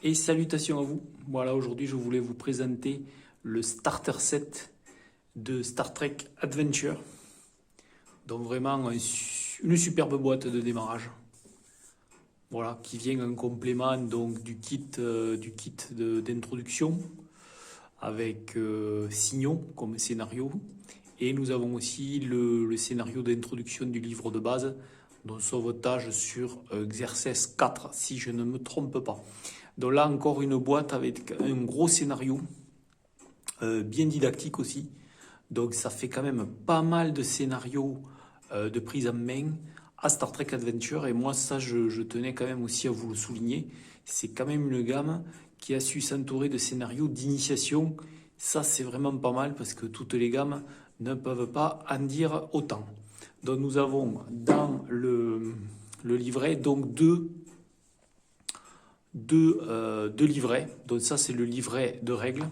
Et salutations à vous. Voilà, aujourd'hui je voulais vous présenter le starter set de Star Trek Adventure. Donc vraiment une superbe boîte de démarrage. Voilà, qui vient en complément donc du kit d'introduction avec Signon comme scénario. Et nous avons aussi le scénario d'introduction du livre de base, dont sauvetage sur Xerxes 4, si je ne me trompe pas. Donc là encore une boîte avec un gros scénario, bien didactique aussi. Donc ça fait quand même pas mal de scénarios de prise en main à Star Trek Adventure. Et moi ça je tenais quand même aussi à vous le souligner. C'est quand même une gamme qui a su s'entourer de scénarios d'initiation. Ça c'est vraiment pas mal parce que toutes les gammes ne peuvent pas en dire autant. Donc nous avons dans le livret donc deux livrets. Donc ça c'est le livret de règles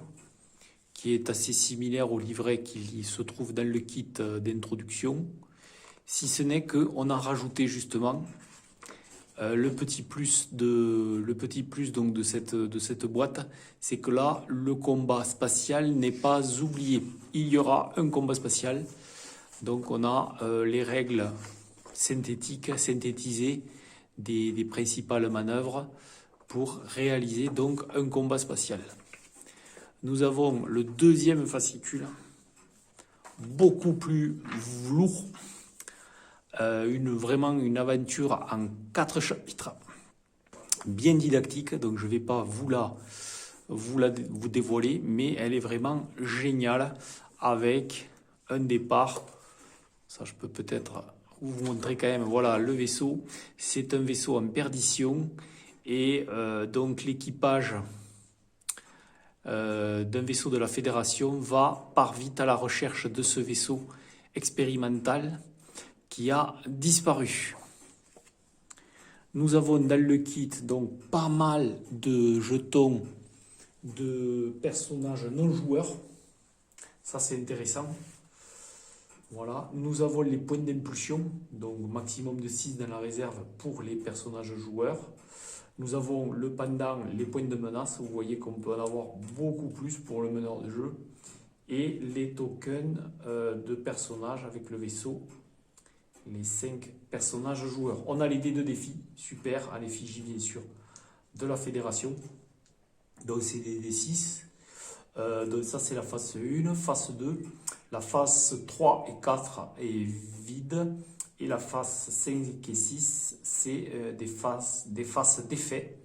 qui est assez similaire au livret qui se trouve dans le kit d'introduction, si ce n'est qu'on a rajouté justement le petit plus donc de cette boîte, c'est que là le combat spatial n'est pas oublié. Il y aura un combat spatial, donc on a les règles synthétisées des principales manœuvres pour réaliser donc un combat spatial. Nous avons le deuxième fascicule, beaucoup plus lourd, vraiment une aventure en 4 chapitres, bien didactique, donc je ne vais pas vous dévoiler, mais elle est vraiment géniale avec un départ. Ça, je peux peut-être vous montrer quand même. Voilà, le vaisseau, c'est un vaisseau en perdition et donc l'équipage d'un vaisseau de la Fédération part vite à la recherche de ce vaisseau expérimental qui a disparu. Nous avons dans le kit donc pas mal de jetons de personnages non joueurs. Ça c'est intéressant. Voilà, nous avons les points d'impulsion, donc maximum de 6 dans la réserve pour les personnages joueurs. Nous avons le pendant, les points de menace, vous voyez qu'on peut en avoir beaucoup plus pour le meneur de jeu. Et les tokens de personnages avec le vaisseau, les 5 personnages joueurs. On a les D2 défis, super, à l'effigie bien sûr de la Fédération. Donc c'est des D6. Donc ça c'est la phase 1, phase 2. La phase 3 et 4 est vide. Et la phase 5 et 6, c'est des phases d'effets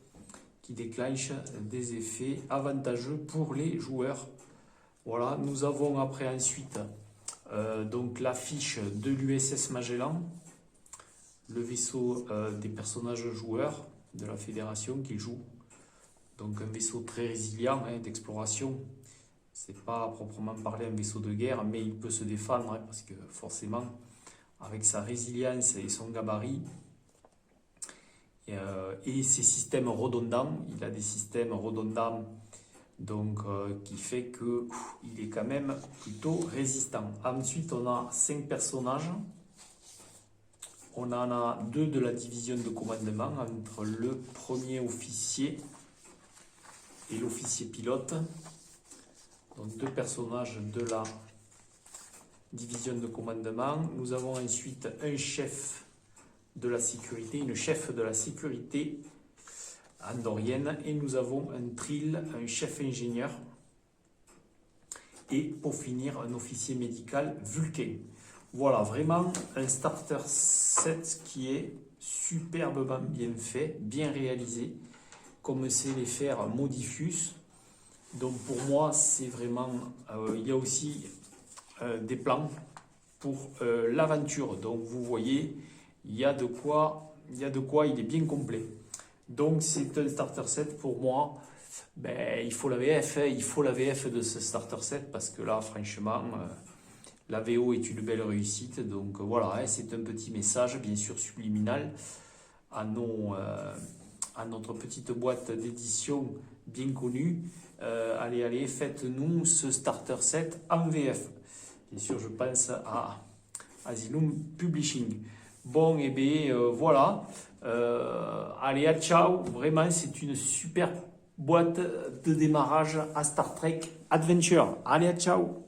qui déclenchent des effets avantageux pour les joueurs. Voilà, nous avons après ensuite donc l'affiche de l'USS Magellan, le vaisseau des personnages joueurs de la Fédération qui joue. Donc un vaisseau très résilient d'exploration. C'est pas à proprement parler un vaisseau de guerre, mais il peut se défendre parce que forcément, avec sa résilience et son gabarit et ses systèmes redondants, il a des systèmes redondants donc qui fait qu'il est quand même plutôt résistant. Ensuite, on a 5 personnages. On en a 2 de la division de commandement entre le premier officier et l'officier pilote. Donc 2 personnages de la division de commandement. Nous avons ensuite un chef de la sécurité, une chef de la sécurité andorienne, et nous avons un trill, un chef ingénieur, et pour finir un officier médical vulcain. Voilà, vraiment un starter set qui est superbement bien fait, bien réalisé, comme c'est les faire Modifius. Donc pour moi c'est vraiment, il y a aussi des plans pour l'aventure. Donc vous voyez, il y a de quoi, il est bien complet. Donc c'est un starter set pour moi. Il faut la VF, il faut la VF de ce starter set parce que là franchement la VO est une belle réussite. Donc voilà, c'est un petit message bien sûr subliminal à notre petite boîte d'édition bien connue. Allez, faites-nous ce starter set en VF. Bien sûr, je pense à Asylum Publishing. Bon, et bien voilà. Allez, ciao. Vraiment, c'est une super boîte de démarrage à Star Trek Adventure. Allez, ciao!